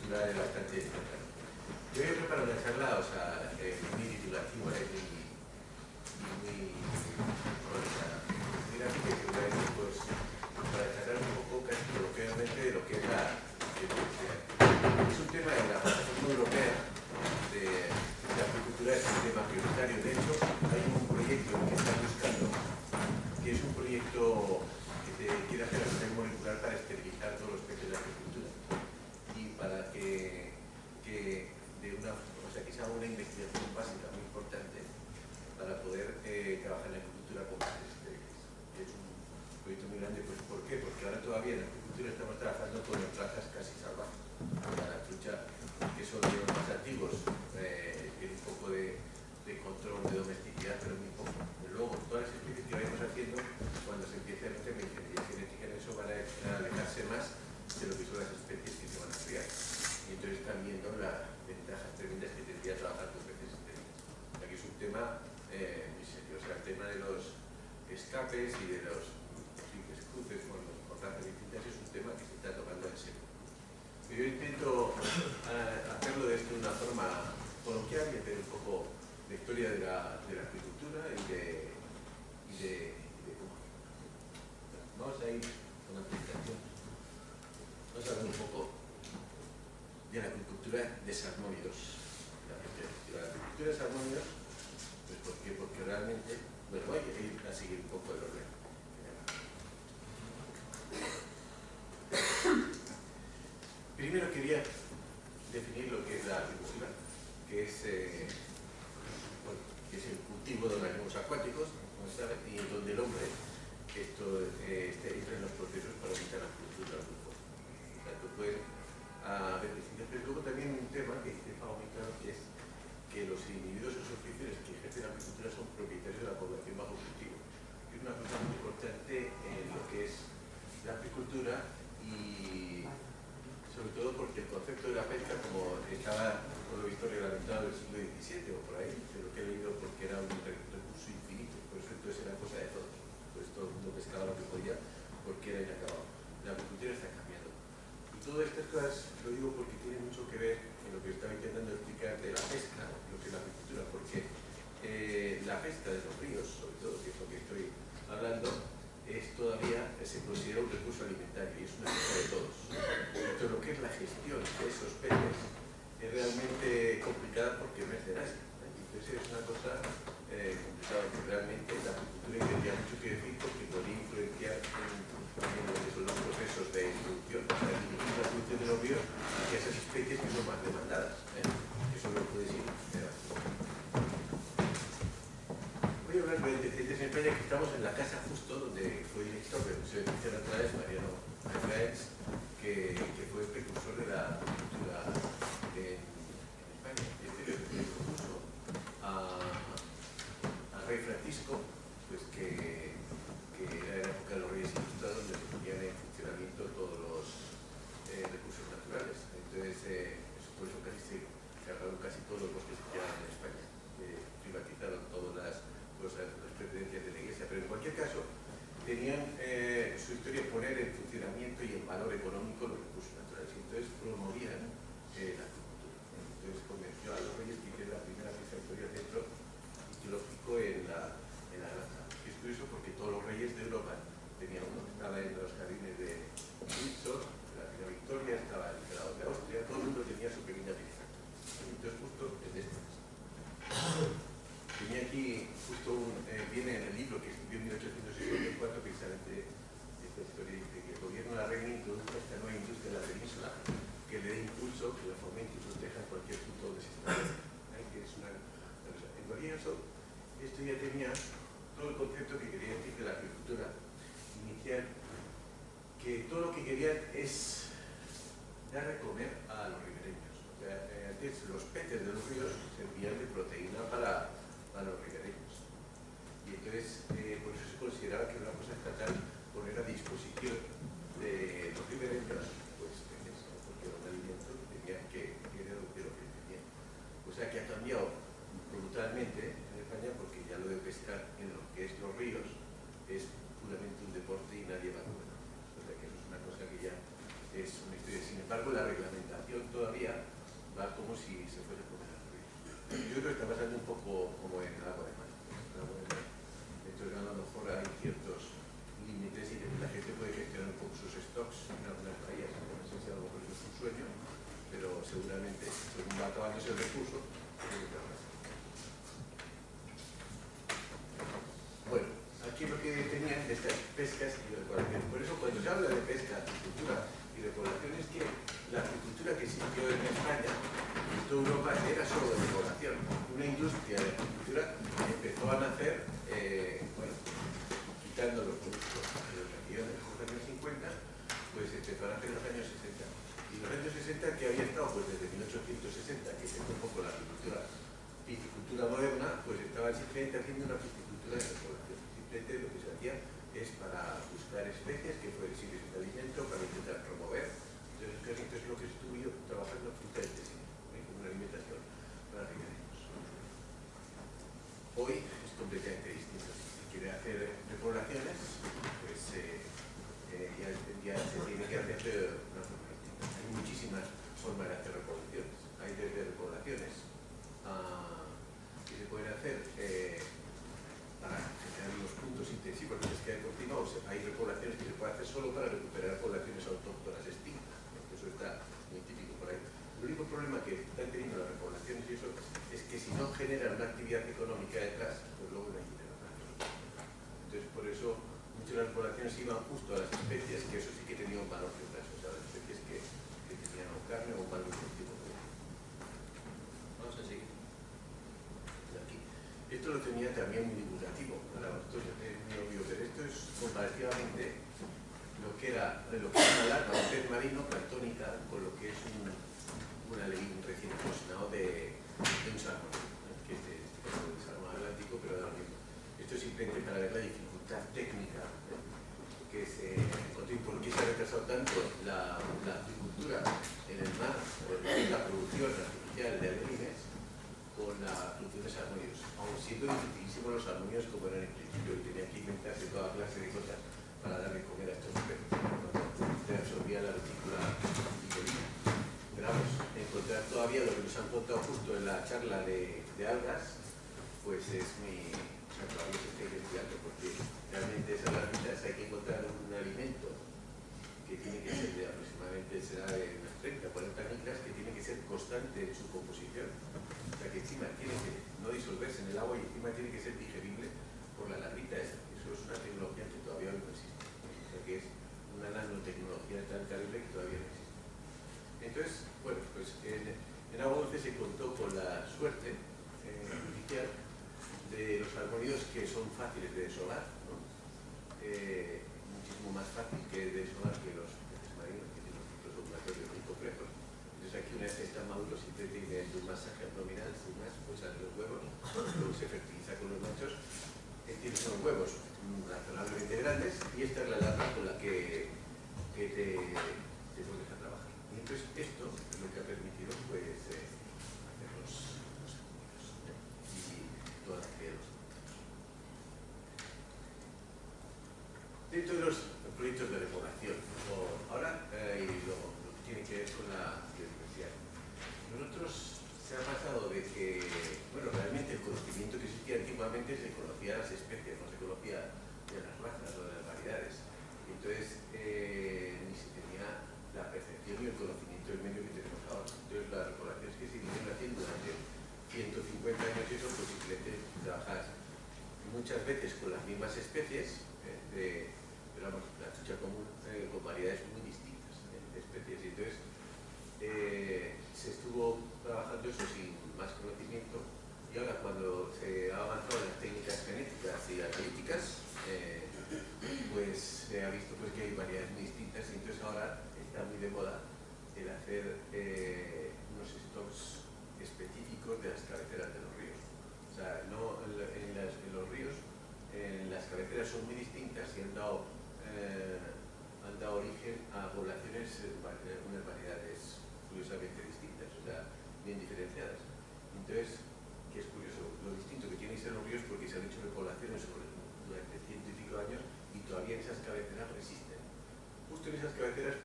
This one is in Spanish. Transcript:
agricultura es bastante importante. Yo he preparado una charla, o sea, muy divulgativa y muy dinámica, que seguramente pues para charlar un poco casi coloquialmente de lo que es la agricultura. Es un tema en la Unión Europea de la agricultura, es un tema prioritario. De hecho, hay un proyecto que están buscando, que es un proyecto que quiere hacer la red molecular para esterilizar todos los peces de la agricultura y para que que se haga una investigación básica muy importante para poder trabajar en la agricultura con peces estériles. Es un proyecto muy grande, pues ¿por qué? Porque ahora todavía en la agricultura estamos trabajando con razas casi salvajes. La trucha, que son de los más antiguos, tiene un poco de control de domesticidad, pero muy poco. Pero luego, todas las especies que vayamos haciendo, cuando se empiece a meter la ingeniería genética en eso, van a alejarse más de lo que son las especies que se van a criar. Y entonces están viendo las ventajas tremendas que tendría trabajar con peces estériles. Aquí es un tema muy serio, o sea, el tema de los escapes y de los simples cruces con razas distintas es un tema que se está tomando en serio. Yo intento hacerlo de una forma coloquial y hacer un poco de historia de la agricultura y de cómo. Vamos a ir con la presentación. Vamos a hablar un poco de la agricultura de salmónidos. La agricultura de salmónidos, pues ¿por qué? Porque realmente, bueno, voy a ir a seguir un poco el orden. Primero quería definir lo que es la agricultura, que es el cultivo de organismos acuáticos, como saben, y donde el hombre entra en los procesos para evitar la cultura del grupo. O sea, tú puedes ver distintas, pero luego también un tema que está muy claro, que es que los individuos o asociaciones que ejercen la agricultura son propietarios de la población bajo cultivo. Es una cosa muy importante en lo que es la agricultura y sobre todo porque el concepto de la pesca, como estaba por lo visto reglamentado en el siglo XVII o por ahí, de lo que he leído, porque era un recurso infinito, por eso entonces era cosa de todos. Pues todo el mundo pescaba lo que podía porque era inacabado. La agricultura está cambiando. Y todas estas cosas lo digo porque tienen mucho que ver en lo que estaba intentando explicar de la pesca, lo que es la agricultura, porque la pesca de los ríos, sobre todo, que es lo que estoy hablando, todavía se considera un recurso alimentario y es una cosa de todos. Entonces, lo que es la gestión de esos peces es realmente complicada porque es mercenaria. Entonces, es una cosa complicada que realmente la agricultura tendría mucho que decir porque podría influenciar en lo que son los procesos de introducción, o sea, dirigir la producción de los ríos hacia esas especies que son más demandadas. Eso lo puedes ir. Voy a hablar de antecedentes en España, que estamos en la casa justo donde fue director del Museo de Ciencias Naturales, Mariano Argaez, que fue el precursor de la agricultura en España. Este le propuso al rey Francisco, pues que era en la época de los reyes ilustrados, donde se ponían en funcionamiento todos los recursos naturales. Entonces, por eso casi se cerraron casi todos los bosques que quedaban en España. Privatizaron todas las pertenencias de la iglesia, pero en cualquier caso tenían su historia poner en funcionamiento y en valor económico los recursos naturales, y entonces promovían la agricultura. Entonces convenció a los reyes que hiciera la primera piscatoria centro hidrológico en la granja. Es curioso porque todos los reyes de Europa tenían uno, estaba en los jardines de Windsor, la reina Victoria, estaba el emperador de Austria, todo el mundo tenía su pequeña piscatoria. Entonces justo en este caso. Tenía aquí justo viene en el libro que escribió en 1864, precisamente esta historia dice que el gobierno de la reina introduzca esta nueva industria de la península, que le dé impulso, que la fomente y proteja en cualquier punto de sistema. Que es una cosa. En cualquier caso, esto ya tenía todo el concepto que quería decir de la agricultura inicial, que todo lo que querían es dar de comer a los ribereños. O sea, antes los peces de los ríos servían de proteína para los ribereños. Y entonces, por eso se consideraba que era una cosa estatal poner a disposición de los ribereños, pues, peces, porque era un alimento que tenían que era de lo que tenían. O sea, que ha cambiado brutalmente en España, porque ya lo de pescar en lo que es los ríos es puramente un deporte y nadie va a comer. O sea, que eso es una cosa que ya es una historia. Sin embargo, la reglamentación regulación todavía va como si se fuese a poner al río. Yo creo que está pasando un poco como en el agua de mar. Entonces a lo mejor hay ciertos límites y la gente puede gestionar un poco sus stocks en algunas bahías. No sé si a lo mejor eso es un sueño, pero seguramente según va acabándose el recurso, bueno, aquí lo que tenían de estas pescas y repoblaciones. Por eso cuando se habla de pesca, agricultura y repoblación es que la agricultura que existió en España, en toda Europa, era solo de repoblación. Una industria de agricultura empezó a nacer, bueno, quitando los productos de los que hacían en los años 50, pues empezó a nacer en los años 60. Y en los años 60 que había estado pues desde 1860, que empezó un poco la piscicultura moderna, pues estaban simplemente haciendo una piscicultura de repoblación. Simplemente lo que se hacía es para buscar especies que fueran sitios de alimento, para intentar promover. Entonces lo que estuve yo trabajando absolutamente como una alimentación para riqueños. Hoy es completamente distinto. Si quiere hacer repoblaciones, pues ya se tiene que hacer de una forma distinta. Hay muchísimas formas de hacer repoblaciones. Hay desde repoblaciones que se pueden hacer para generar los puntos intensivos de pesca deportiva, o sea, hay repoblaciones que se pueden hacer solo para recuperar poblaciones autóctonas extintas. Eso está muy típico por ahí. El único problema que están teniendo las repoblaciones y eso es que si no generan una actividad económica detrás, pues luego no hay dinero. Entonces, por eso muchas de las repoblaciones iban justo a las especies que eso sí que tenían un valor detrás, o sea, las especies que tenían o carne o un valor productivo. Vamos a seguir. Aquí. Esto lo tenía también muy divulgativo. Esto es muy obvio, pero esto es comparativamente lo que era una larva, un pez marino planctónica, con lo que es una ley recién eclosionado de un salmón, que es el salmón atlántico, pero de lo mismo. Esto es simplemente para ver la dificultad técnica que se encontró y por qué se ha retrasado tanto la agricultura en el mar, la producción artificial de alevines, con la producción de salmónidos, aun siendo dificilísimos los salmónidos como eran en principio, y tenía que inventarse toda clase de cosas para darle comer a estos peces, se absorbía la retícula picolina. Pero vamos, encontrar todavía lo que nos han contado justo en la charla de algas, pues es muy... O sea, todavía se está investigando, porque realmente esas larvitas hay que encontrar un alimento que tiene que ser de aproximadamente, será de unas 30 o 40 micras, que tiene que ser constante en su composición. O sea, que encima tiene que no disolverse en el agua y encima tiene que ser digerible por la larvita esa. Eso es una tecnología que todavía no existe. O sea, que es una nanotecnología tan calibre que todavía no existe. Entonces, bueno, pues en Agua Dulce se contó con la suerte inicial de los salmónidos que son fáciles de desovar, ¿no? Muchísimo más fácil que desovar que los peces marinos, que tienen ciclos ovulatorios muy complejos. Entonces aquí una vez que están maduros simplemente mediante un masaje abdominal, sin más, pues salen los huevos, luego se fertiliza con los machos, tienes unos huevos razonablemente grandes y esta es la larva con la que te pones a trabajar. Y entonces esto es lo que ha permitido pues hacer los salmónidos y toda la actividad de los salmónidos. Dentro de los proyectos de repoblación, ahora lo que tiene que ver con la biodiversidad. Nosotros se ha pasado de que, bueno, realmente el conocimiento que existía antiguamente se conocía las especies, no se conocía de las razas o de las variedades. Entonces, ni se tenía la percepción y el conocimiento del medio que tenemos ahora. Entonces, las repoblaciones que se vienen haciendo durante 150 años y eso, pues simplemente trabajar muchas veces con las mismas especies, pero vamos, la chucha común con variedades muy distintas de especies. Y entonces, se estuvo trabajando eso sin más conocimiento y ahora cuando se ha avanzado en las técnicas genéticas y analíticas, pues se ha visto pues, que hay variedades muy distintas y entonces ahora está muy de moda el hacer unos stocks específicos de las cabeceras de los ríos. O sea, no en los ríos, en las cabeceras son muy distintas y han dado